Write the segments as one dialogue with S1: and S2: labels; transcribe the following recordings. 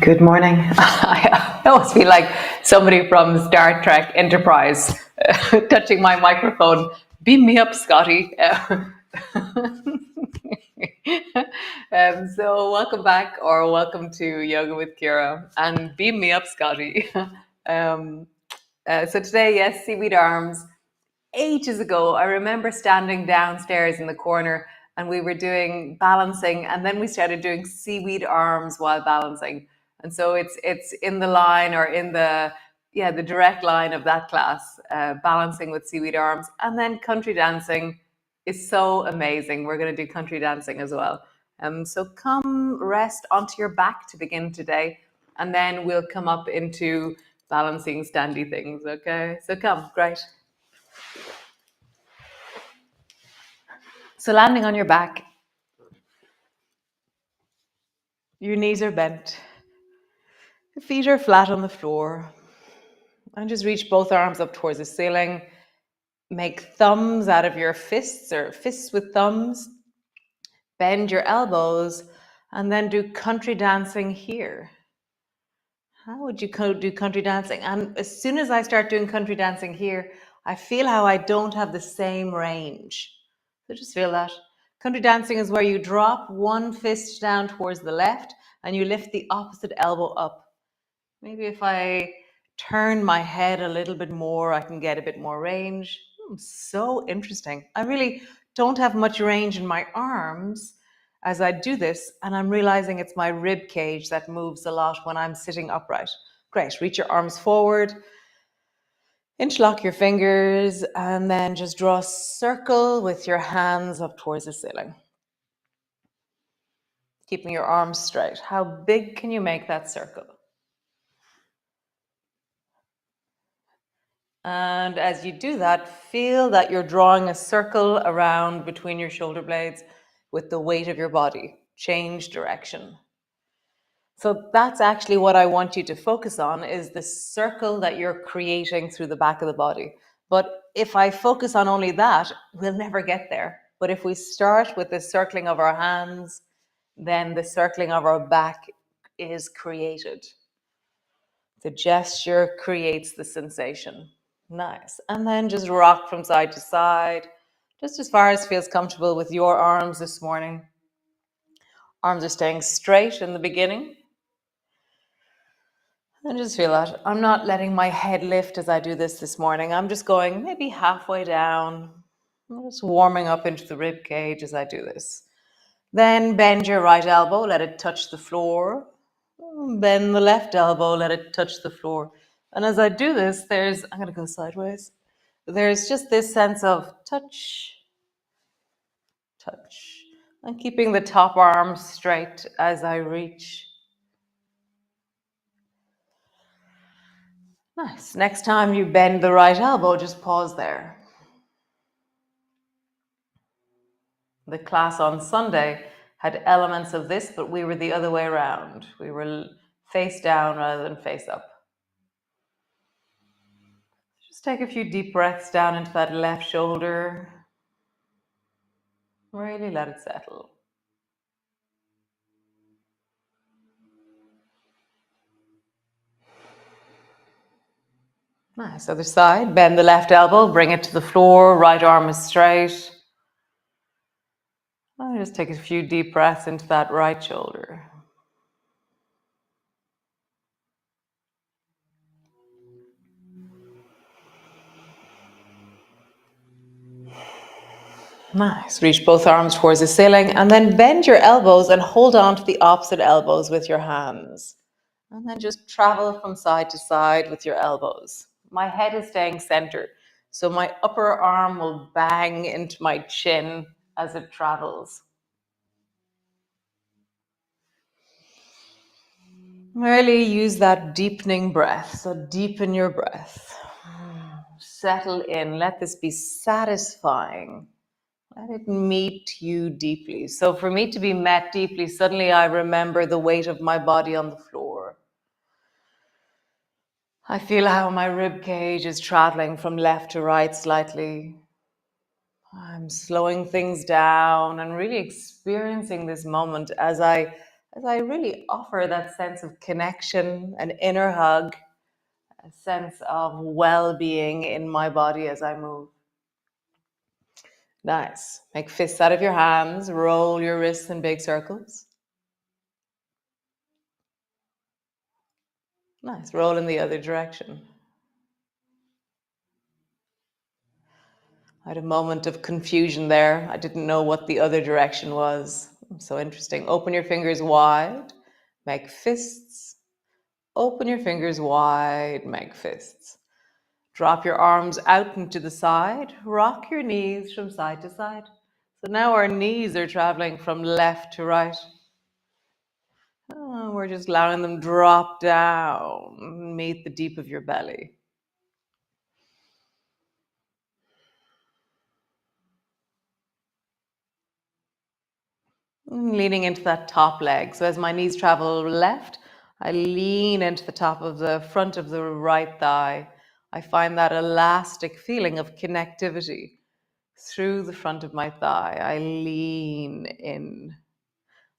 S1: Good morning. I always feel like somebody from Star Trek Enterprise touching my microphone. Beam me up, Scotty. So welcome back, or welcome to Yoga with Ciara, and beam me up, Scotty. um, so today, yes, seaweed arms. Ages ago, I remember standing downstairs in the corner and we were doing balancing, and then we started doing seaweed arms while balancing. And so it's in the line, or in the direct line of that class, balancing with seaweed arms. And then country dancing is so amazing. We're going to do country dancing as well. So come rest onto your back to begin today, and then we'll come up into balancing standy things. Okay, so come, great. So landing on your back, your knees are bent, your feet are flat on the floor, and just reach both arms up towards the ceiling. Make thumbs out of your fists, or fists with thumbs. Bend your elbows, and then do country dancing here. How would you do country dancing? And as soon as I start doing country dancing here, I feel how I don't have the same range. So just feel that. Country dancing is where you drop one fist down towards the left and you lift the opposite elbow up. Maybe if I turn my head a little bit more, I can get a bit more range. So interesting. I really don't have much range in my arms as I do this, and I'm realizing it's my rib cage that moves a lot when I'm sitting upright. Great. Reach your arms forward. Interlock your fingers, and then just draw a circle with your hands up towards the ceiling. Keeping your arms straight. How big can you make that circle? And as you do that, feel that you're drawing a circle around between your shoulder blades with the weight of your body. Change direction. So that's actually what I want you to focus on, is the circle that you're creating through the back of the body. But if I focus on only that, we'll never get there. But if we start with the circling of our hands, then the circling of our back is created. The gesture creates the sensation. Nice. And then just rock from side to side, just as far as feels comfortable with your arms this morning. Arms are staying straight in the beginning. And just feel that. I'm not letting my head lift as I do this morning. I'm just going maybe halfway down. I'm just warming up into the rib cage as I do this. Then bend your right elbow, let it touch the floor. Bend the left elbow, let it touch the floor. And as I do this, I'm going to go sideways. There's just this sense of touch, touch, and keeping the top arm straight as I reach. Nice. Next time you bend the right elbow, just pause there. The class on Sunday had elements of this, but we were the other way around. We were face down rather than face up. Just take a few deep breaths down into that left shoulder. Really let it settle. Nice. Other side. Bend the left elbow, bring it to the floor. Right arm is straight. And just take a few deep breaths into that right shoulder. Nice. Reach both arms towards the ceiling, and then bend your elbows and hold on to the opposite elbows with your hands. And then just travel from side to side with your elbows. My head is staying centered, so my upper arm will bang into my chin as it travels. Really use that deepening breath. So deepen your breath. Settle in. Let this be satisfying. Let it meet you deeply. So for me to be met deeply, suddenly I remember the weight of my body on the floor. I feel how my rib cage is traveling from left to right slightly. I'm slowing things down and really experiencing this moment as I as I really offer that sense of connection, an inner hug, a sense of well being in my body as I move. Nice. Make fists out of your hands, roll your wrists in big circles. Nice. Roll in the other direction. I had a moment of confusion there. I didn't know what the other direction was. So interesting. Open your fingers wide, make fists. Open your fingers wide, make fists. Drop your arms out and to the side. Rock your knees from side to side. So now our knees are traveling from left to right. Oh, we're just allowing them drop down, meet the deep of your belly. Leaning into that top leg. So as my knees travel left, I lean into the top of the front of the right thigh. I find that elastic feeling of connectivity through the front of my thigh. I lean in.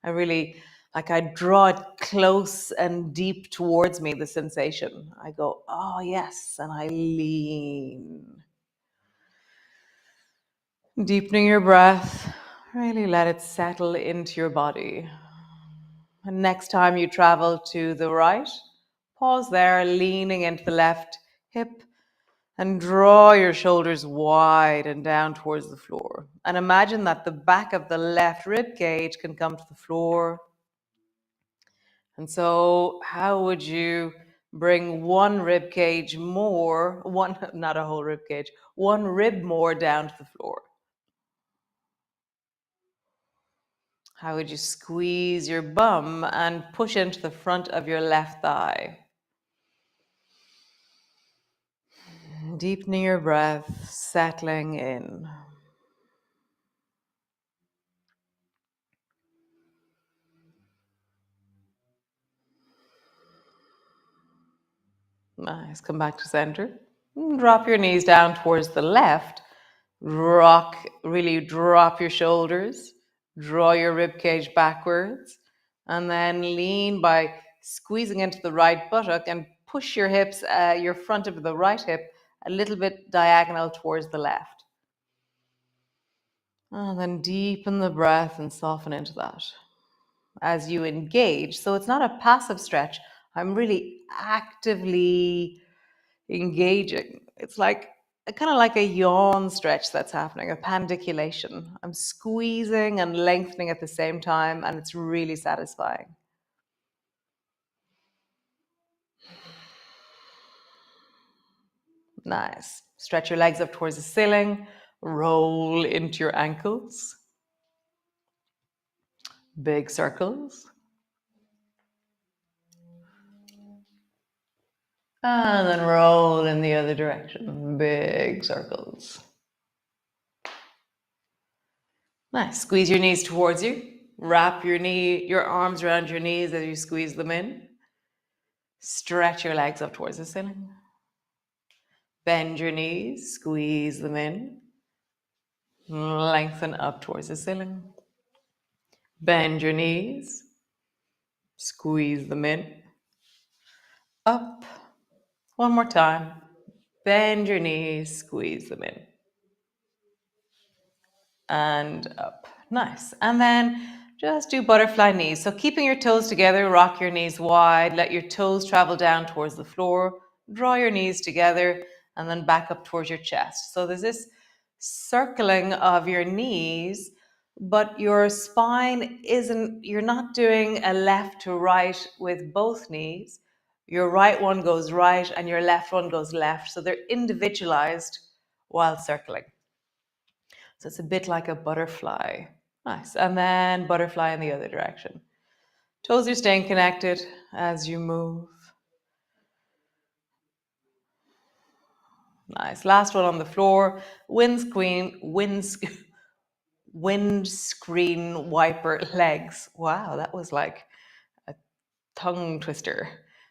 S1: I really, like, I draw it close and deep towards me, the sensation. I go, oh, yes, and I lean. Deepening your breath, really let it settle into your body. And next time you travel to the right, pause there, leaning into the left hip, and draw your shoulders wide and down towards the floor. And imagine that the back of the left rib cage can come to the floor. And so, how would you bring one rib cage more, not a whole rib cage, one rib more down to the floor? How would you squeeze your bum and push into the front of your left thigh? Deepening your breath, settling in. Nice. Come back to center. Drop your knees down towards the left. Rock, really drop your shoulders. Draw your rib cage backwards. And then lean by squeezing into the right buttock and push your hips, your front of the right hip, a little bit diagonal towards the left. And then deepen the breath and soften into that as you engage. So it's not a passive stretch. I'm really actively engaging. It's like kind of like a yawn stretch that's happening, a pandiculation. I'm squeezing and lengthening at the same time, and it's really satisfying. Nice. Stretch your legs up towards the ceiling, roll into your ankles. Big circles. And then roll in the other direction. Big circles. Nice. Squeeze your knees towards you. Wrap your arms around your knees as you squeeze them in. Stretch your legs up towards the ceiling. Bend your knees, squeeze them in. Lengthen up towards the ceiling. Bend your knees, squeeze them in. Up. One more time. Bend your knees, squeeze them in. And up. Nice. And then just do butterfly knees. So keeping your toes together, rock your knees wide, let your toes travel down towards the floor, draw your knees together, and then back up towards your chest. So there's this circling of your knees, but your spine isn't, you're not doing a left to right with both knees. Your right one goes right and your left one goes left. So they're individualized while circling. So it's a bit like a butterfly. Nice. And then butterfly in the other direction. Toes are staying connected as you move. Nice. Last one on the floor. Windscreen wiper legs. Wow, that was like a tongue twister.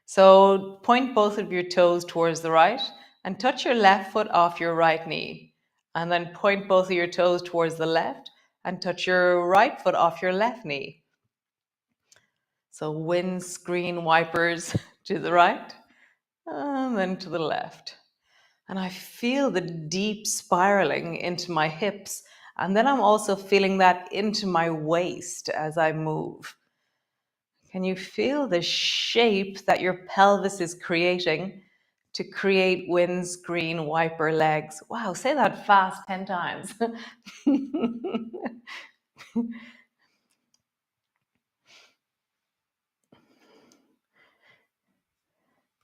S1: So point both of your toes towards the right and touch your left foot off your right knee. And then point both of your toes towards the left and touch your right foot off your left knee. So windscreen wipers to the right and then to the left. And I feel the deep spiraling into my hips. And then I'm also feeling that into my waist as I move. Can you feel the shape that your pelvis is creating to create windscreen wiper legs? Wow, say that fast 10 times.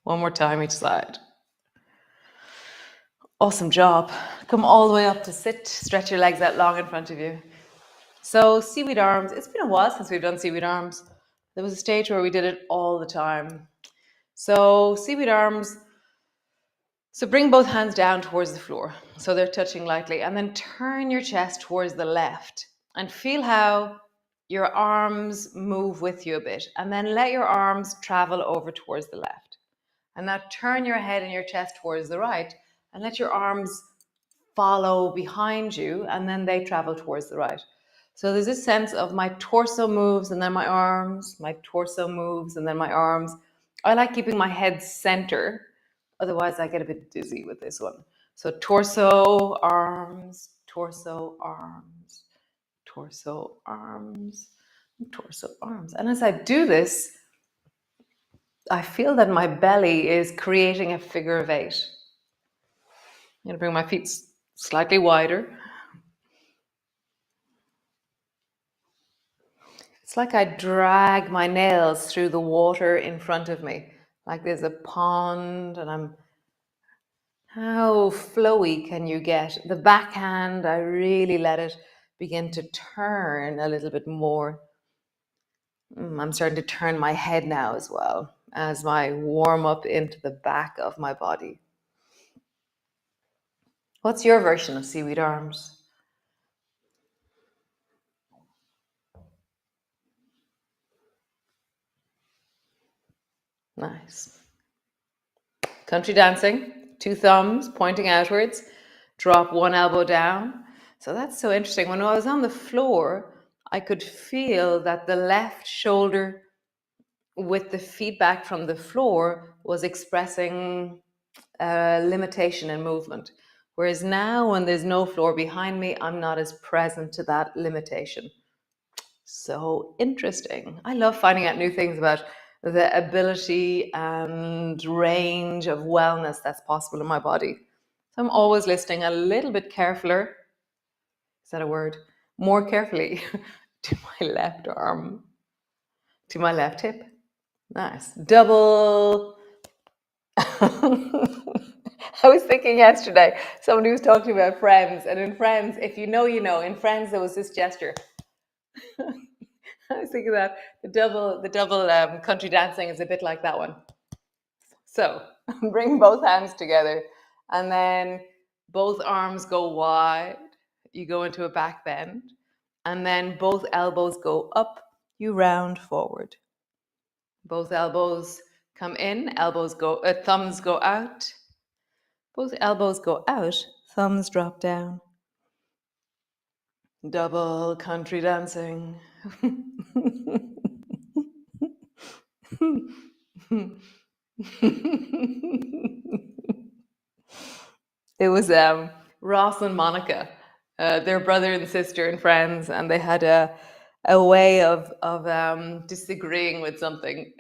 S1: One more time each side. Awesome job. Come all the way up to sit. Stretch your legs out long in front of you. So seaweed arms, it's been a while since we've done seaweed arms. There was a stage where we did it all the time. So seaweed arms, so bring both hands down towards the floor. So they're touching lightly, and then turn your chest towards the left and feel how your arms move with you a bit. And then let your arms travel over towards the left. And now turn your head and your chest towards the right and let your arms follow behind you, and then they travel towards the right. So there's this sense of my torso moves and then my arms, my torso moves and then my arms. I like keeping my head center, otherwise I get a bit dizzy with this one. So torso, arms, torso, arms, torso, arms, torso, arms. And as I do this, I feel that my belly is creating a figure of 8. I'm going to bring my feet slightly wider. It's like I drag my nails through the water in front of me, like there's a pond, and how flowy can you get? The backhand, I really let it begin to turn a little bit more. I'm starting to turn my head now as well as my warm up into the back of my body. What's your version of seaweed arms? Nice. Country dancing, 2 thumbs pointing outwards, drop one elbow down. So that's so interesting. When I was on the floor, I could feel that the left shoulder with the feedback from the floor was expressing limitation in movement. Whereas now, when there's no floor behind me, I'm not as present to that limitation. So interesting. I love finding out new things about the ability and range of wellness that's possible in my body. So I'm always listening a little bit carefuler. Is that a word? More carefully to my left arm, to my left hip. Nice. Double. I was thinking yesterday, somebody was talking about Friends, and in Friends, if you know, you know. In Friends, there was this gesture. I was thinking that the double country dancing is a bit like that one. So bring both hands together, and then both arms go wide. You go into a back bend, and then both elbows go up. You round forward. Both elbows come in. Thumbs go out. Both elbows go out. Thumbs drop down. Double country dancing. It was Ross and Monica, their brother and sister and friends, and they had a way of disagreeing with something.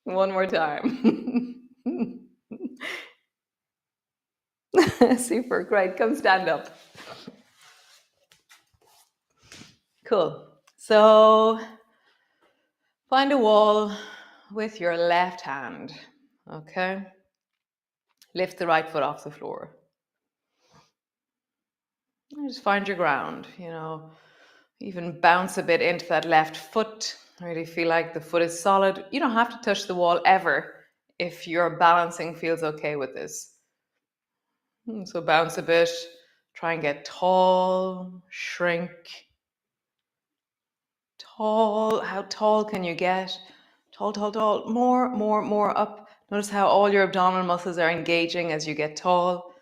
S1: One more time. Super, great. Come stand up. Cool. So find a wall with your left hand, okay? Lift the right foot off the floor. And just find your ground, even bounce a bit into that left foot. Really feel like the foot is solid. You don't have to touch the wall ever if your balancing feels okay with this. So bounce a bit, try and get tall, shrink. Tall, how tall can you get? Tall, tall, tall, more up. Notice how all your abdominal muscles are engaging as you get tall,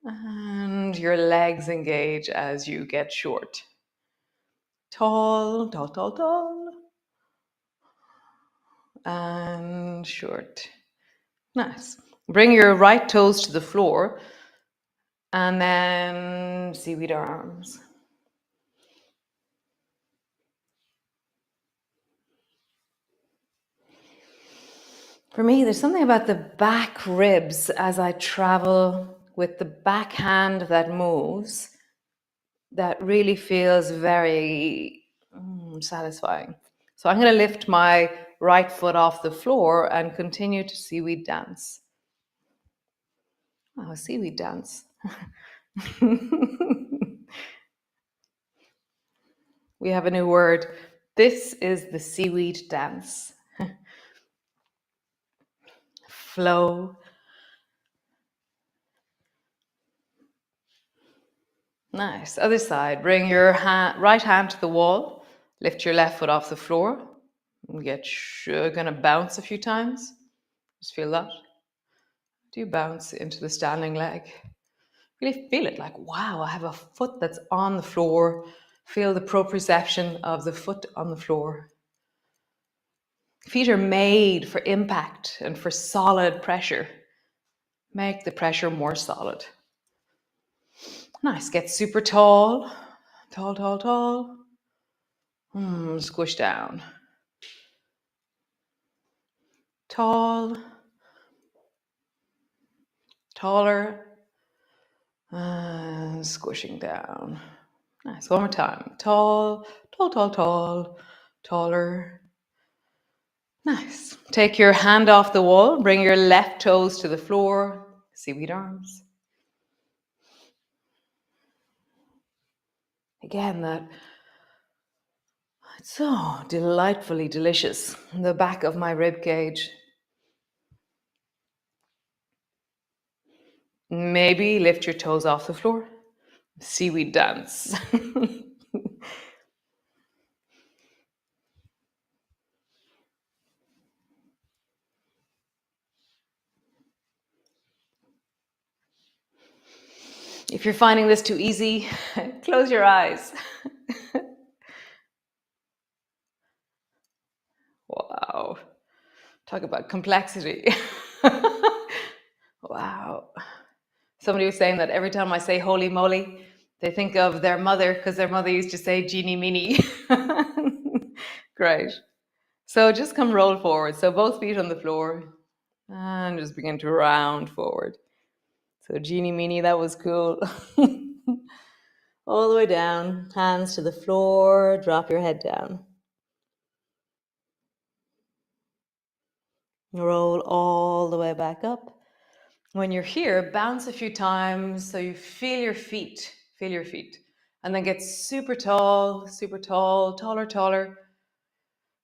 S1: and your legs engage as you get short. Tall, tall, tall, tall. And short. Nice. Bring your right toes to the floor and then seaweed arms. For me, there's something about the back ribs as I travel with the back hand that moves that really feels very satisfying. So I'm going to lift my right foot off the floor and continue to seaweed dance. Oh, seaweed dance. We have a new word. This is the seaweed dance. Flow. Nice. Other side. Bring your right hand to the wall. Lift your left foot off the floor. Gonna bounce a few times. Just feel that. Do you bounce into the standing leg? Really feel it like, wow, I have a foot that's on the floor. Feel the proprioception of the foot on the floor. Feet are made for impact and for solid pressure. Make the pressure more solid. Nice. Get super tall. Tall, tall, tall. Squish down. Tall. Taller. Squishing down. Nice. One more time. Tall, tall, tall, tall. Taller. Nice. Take your hand off the wall. Bring your left toes to the floor. Seaweed arms. Again, it's so delightfully delicious. The back of my rib cage. Maybe lift your toes off the floor. Seaweed dance. If you're finding this too easy, close your eyes. Wow. Talk about complexity. Wow. Somebody was saying that every time I say holy moly, they think of their mother because their mother used to say Jeannie Meanie. Great. So just come roll forward. So both feet on the floor and just begin to round forward. So Jeannie Meanie, that was cool. All the way down, hands to the floor, drop your head down. Roll all the way back up. When you're here, bounce a few times so you feel your feet. Feel your feet. And then get super tall, taller, taller.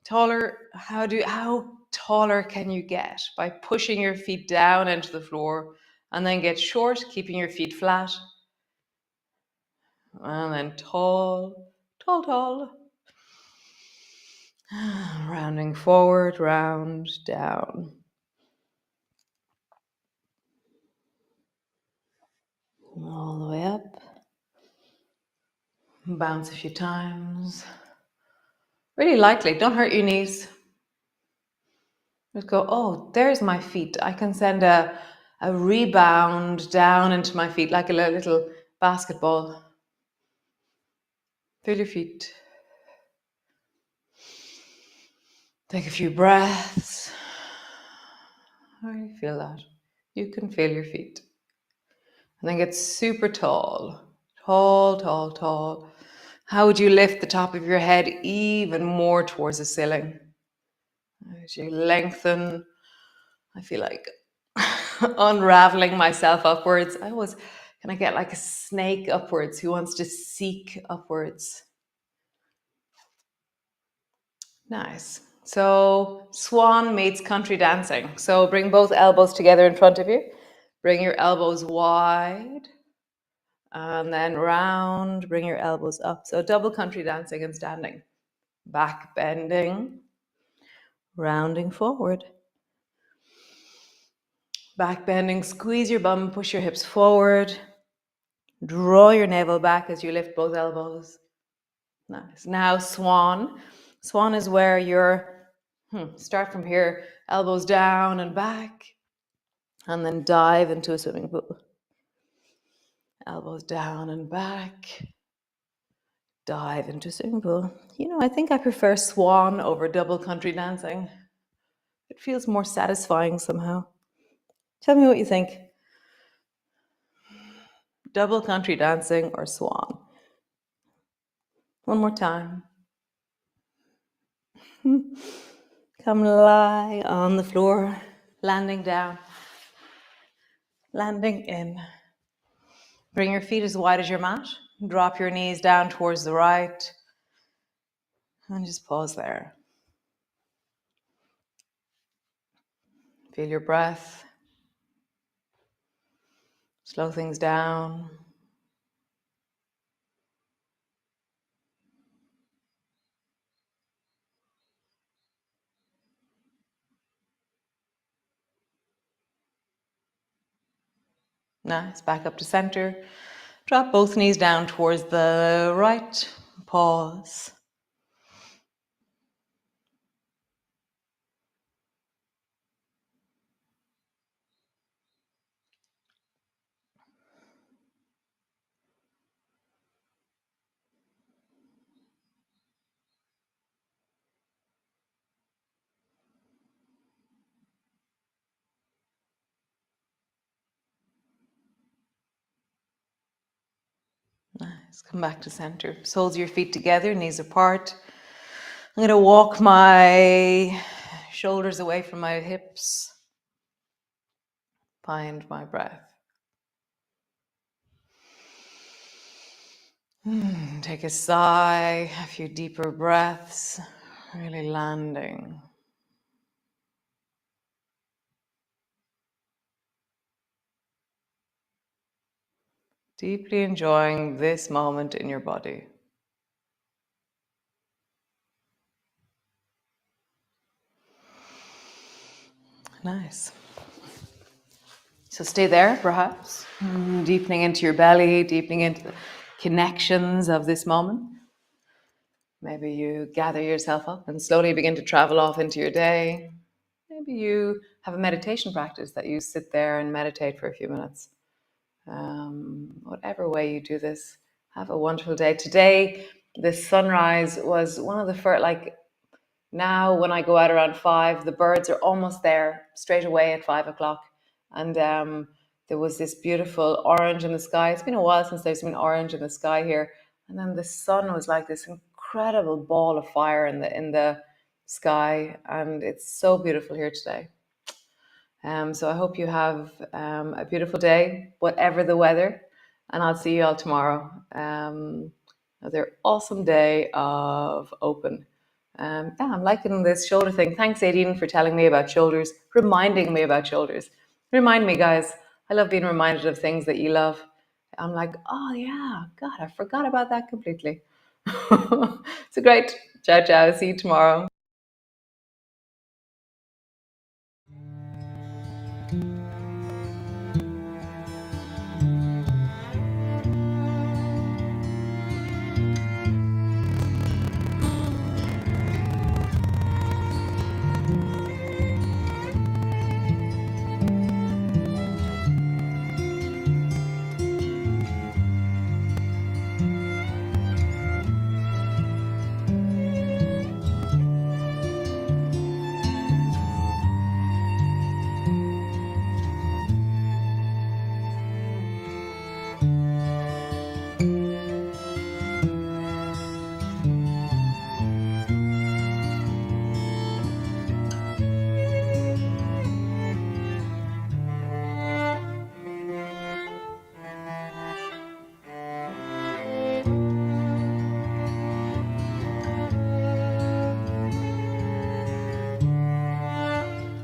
S1: Taller. How taller can you get? By pushing your feet down into the floor and then get short, keeping your feet flat. And then tall, tall, tall. Rounding forward, round, down. All the way up. Bounce a few times. Really lightly, don't hurt your knees. Just go, oh, there's my feet. I can send a rebound down into my feet like a little basketball. Feel your feet. Take a few breaths. How do you feel that? You can feel your feet. And then get super tall. Tall, tall, tall. How would you lift the top of your head even more towards the ceiling? As you lengthen, I feel like unraveling myself upwards. Can I get like a snake upwards who wants to seek upwards? Nice. So swan meets country dancing. So bring both elbows together in front of you. Bring your elbows wide. And then round, bring your elbows up. So double country dancing and standing. Back bending. Rounding forward. Back bending, squeeze your bum, push your hips forward. Draw your navel back as you lift both elbows. Nice. Now swan. Swan is where you're, start from here, elbows down and back, and then dive into a swimming pool. Elbows down and back, dive into a swimming pool. You know, I think I prefer swan over double country dancing. It feels more satisfying somehow. Tell me what you think. Double country dancing or swan? One more time. Come lie on the floor, landing down, landing in. Bring your feet as wide as your mat. Drop your knees down towards the right. And just pause there. Feel your breath. Slow things down. Nice. Back up to center. Drop both knees down towards the right. Pause. Nice. Come back to center. Soles of your feet together, knees apart. I'm going to walk my shoulders away from my hips. Find my breath. Take a sigh, a few deeper breaths, really landing. Deeply enjoying this moment in your body. Nice. So stay there, perhaps, deepening into your belly, deepening into the connections of this moment. Maybe you gather yourself up and slowly begin to travel off into your day. Maybe you have a meditation practice that you sit there and meditate for a few minutes. Whatever way you do this, have a wonderful day. Today, the sunrise was one of the first, now when I go out around 5, the birds are almost there straight away at 5 o'clock. And there was this beautiful orange in the sky. It's been a while since there's been orange in the sky here. And then the sun was like this incredible ball of fire in the sky. And it's so beautiful here today. So I hope you have a beautiful day, whatever the weather, and I'll see you all tomorrow. Another awesome day of open. Yeah, I'm liking this shoulder thing. Thanks, Aideen, for telling me about shoulders, reminding me about shoulders. Remind me, guys. I love being reminded of things that you love. I'm like, oh yeah, God, I forgot about that completely. So great. Ciao, ciao. See you tomorrow.